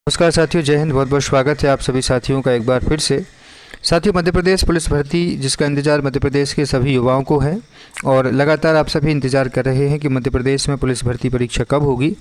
नमस्कार साथियों, जय हिंद। बहुत बहुत स्वागत है आप सभी साथियों का एक बार फिर से। साथियों, मध्य प्रदेश पुलिस भर्ती जिसका इंतज़ार मध्य प्रदेश के सभी युवाओं को है और लगातार आप सभी इंतज़ार कर रहे हैं कि मध्य प्रदेश में पुलिस भर्ती परीक्षा कब होगी।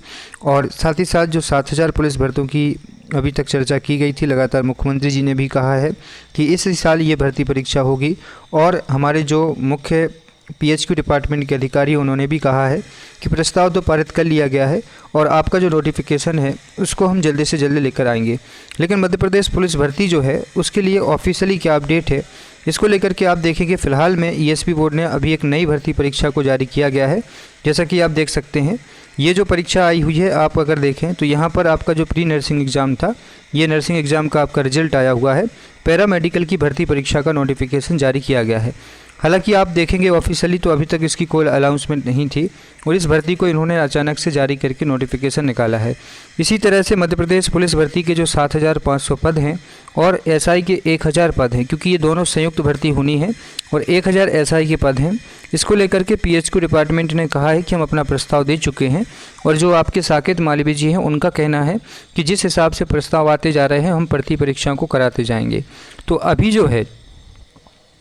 और साथ ही साथ जो 7000 पुलिस भर्तियों की अभी तक चर्चा की गई थी, लगातार मुख्यमंत्री जी ने भी कहा है कि इस साल ये भर्ती परीक्षा होगी। और हमारे जो मुख्य PHQ डिपार्टमेंट के अधिकारी उन्होंने भी कहा है कि प्रस्ताव तो पारित कर लिया गया है और आपका जो नोटिफिकेशन है उसको हम जल्दी से जल्दी लेकर आएंगे। लेकिन मध्य प्रदेश पुलिस भर्ती जो है उसके लिए ऑफिशियली क्या अपडेट है, इसको लेकर के आप देखेंगे। फ़िलहाल में ESP बोर्ड ने अभी एक नई भर्ती परीक्षा को जारी किया गया है। जैसा कि आप देख सकते हैं, ये जो परीक्षा आई हुई है, आप अगर देखें तो यहाँ पर आपका जो प्री नर्सिंग एग्ज़ाम था, ये नर्सिंग एग्ज़ाम का आपका रिजल्ट आया हुआ है। पैरामेडिकल की भर्ती परीक्षा का नोटिफिकेशन जारी किया गया है। हालांकि आप देखेंगे ऑफिशियली तो अभी तक इसकी कोई अनाउंसमेंट नहीं थी और इस भर्ती को इन्होंने अचानक से जारी करके नोटिफिकेशन निकाला है। इसी तरह से मध्य प्रदेश पुलिस भर्ती के जो 7500 पद हैं और SI के 1000 पद हैं, क्योंकि ये दोनों संयुक्त भर्ती होनी है और 1000 SI के पद हैं। इसको लेकर के PHQ डिपार्टमेंट ने कहा है कि हम अपना प्रस्ताव दे चुके हैं और जो आपके साकेत मालवीय जी हैं उनका कहना है कि जिस हिसाब से प्रस्ताव आते जा रहे हैं हम भर्ती परीक्षाओं को कराते जाएंगे। तो अभी जो है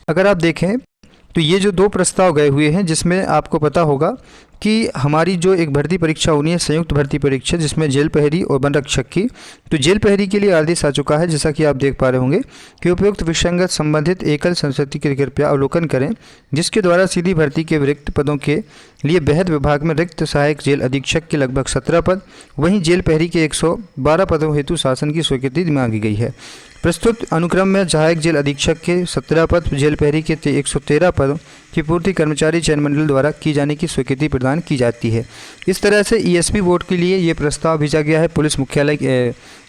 अगर आप देखें तो ये जो 2 प्रस्ताव गए हुए हैं, जिसमें आपको पता होगा कि हमारी जो एक भर्ती परीक्षा होनी है, संयुक्त भर्ती परीक्षा, जिसमें जेल प्रहरी और वन रक्षक की, तो जेल प्रहरी के लिए आदेश आ चुका है। जैसा कि आप देख पा रहे होंगे कि उपयुक्त विसंगत संबंधित एकल संस्कृति के कृपया अवलोकन करें, जिसके द्वारा सीधी भर्ती के रिक्त पदों के लिए बेहद विभाग में रिक्त सहायक जेल अधीक्षक के लगभग 17 पद, वहीं जेल प्रहरी के 112 पदों हेतु शासन की स्वीकृति मांगी गई है। प्रस्तुत अनुक्रम में सहायक जेल अधीक्षक के 17 पद, जेल प्रहरी के 113 पदों की पूर्ति कर्मचारी चयन मंडल द्वारा की जाने की स्वीकृति प्रदान की जाती है। इस तरह से ESP बोर्ड के लिए ये प्रस्ताव भेजा गया है पुलिस मुख्यालय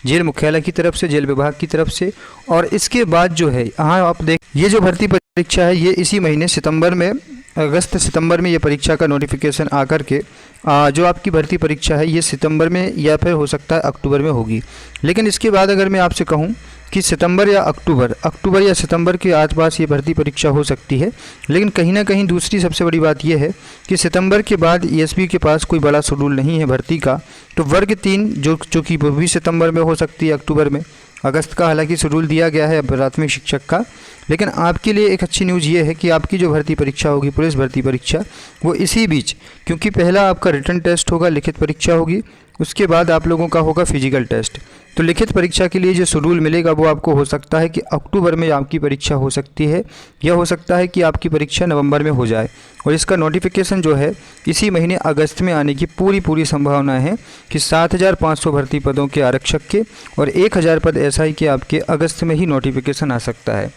जेल मुख्यालय की तरफ से, जेल विभाग की तरफ से। और इसके बाद जो है यहाँ आप देख, ये जो भर्ती परीक्षा है ये इसी महीने सितंबर में, अगस्त सितंबर में ये परीक्षा का नोटिफिकेशन आकर के जो आपकी भर्ती परीक्षा है ये सितंबर में या फिर हो सकता है अक्टूबर में होगी। लेकिन इसके बाद अगर मैं आपसे कहूँ कि सितंबर या अक्टूबर या सितंबर के आसपास ये भर्ती परीक्षा हो सकती है। लेकिन कहीं ना कहीं दूसरी सबसे बड़ी बात यह है कि सितंबर के बाद ESP के पास कोई बड़ा शेड्यूल नहीं है भर्ती का। तो वर्ग 3 जो कि वो भी सितंबर में हो सकती है, अक्टूबर में। अगस्त का हालांकि शेड्यूल दिया गया है प्राथमिक शिक्षक का। लेकिन आपके लिए एक अच्छी न्यूज़ ये है कि आपकी जो भर्ती परीक्षा होगी, पुलिस भर्ती परीक्षा, वो इसी बीच, क्योंकि पहला आपका रिटन टेस्ट होगा, लिखित परीक्षा होगी, उसके बाद आप लोगों का होगा फिजिकल टेस्ट। तो लिखित परीक्षा के लिए जो शेड्यूल मिलेगा वो आपको हो सकता है कि अक्टूबर में आपकी परीक्षा हो सकती है, या हो सकता है कि आपकी परीक्षा नवंबर में हो जाए। और इसका नोटिफिकेशन जो है इसी महीने अगस्त में आने की पूरी संभावना है कि 7500 भर्ती पदों के आरक्षक के और 1000 पद SI के आपके अगस्त में ही नोटिफिकेशन आ सकता है।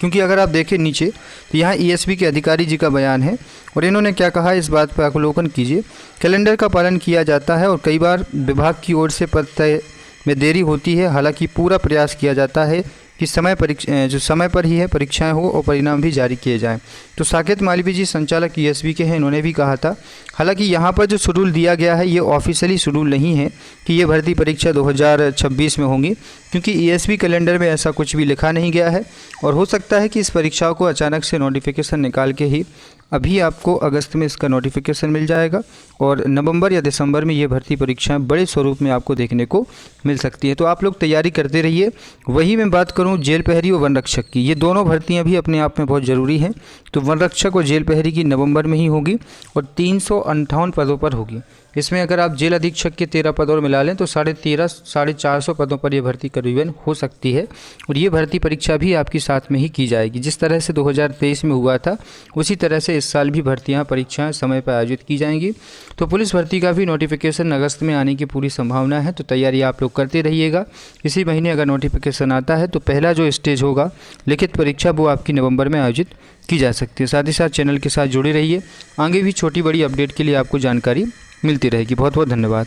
क्योंकि अगर आप देखें नीचे तो यहाँ ESP के अधिकारी जी का बयान है और इन्होंने क्या कहा है इस बात पर अवलोकन कीजिए। कैलेंडर का पालन किया जाता है और कई बार विभाग की ओर से पद तय में देरी होती है। हालांकि पूरा प्रयास किया जाता है कि समय पर ही है परीक्षाएं हो और परिणाम भी जारी किए जाएं। तो साकेत मालवीय जी संचालक ESP के हैं, इन्होंने भी कहा था। हालांकि यहाँ पर जो शेड्यूल दिया गया है ये ऑफिशियली शेड्यूल नहीं है कि ये भर्ती परीक्षा 2026 में होंगी, क्योंकि ESP कैलेंडर में ऐसा कुछ भी लिखा नहीं गया है। और हो सकता है कि इस परीक्षाओं को अचानक से नोटिफिकेशन निकाल के ही अभी आपको अगस्त में इसका नोटिफिकेशन मिल जाएगा और नवंबर या दिसंबर में ये भर्ती परीक्षाएं बड़े स्वरूप में आपको देखने को मिल सकती है। तो आप लोग तैयारी करते रहिए। वही मैं बात करूं जेल प्रहरी और वन रक्षक की, ये दोनों भर्तियां भी अपने आप में बहुत ज़रूरी हैं। तो वन रक्षक और जेल प्रहरी की नवंबर में ही होगी और 358 पदों पर होगी। इसमें अगर आप जेल अधीक्षक के 13 पद और मिला लें तो 450 पदों पर यह भर्ती करीबन हो सकती है। और ये भर्ती परीक्षा भी आपकी साथ में ही की जाएगी। जिस तरह से 2023 में हुआ था उसी तरह से इस साल भी भर्तियां परीक्षाएं समय पर आयोजित की जाएंगी। तो पुलिस भर्ती का भी नोटिफिकेशन अगस्त में आने की पूरी संभावना है। तो तैयारी आप लोग करते रहिएगा। इसी महीने अगर नोटिफिकेशन आता है तो पहला जो स्टेज होगा लिखित परीक्षा वो आपकी नवंबर में आयोजित की जा सकती है। साथ ही साथ चैनल के साथ जुड़े रहिए, आगे भी छोटी बड़ी अपडेट के लिए आपको जानकारी मिलती रहेगी। बहुत बहुत धन्यवाद।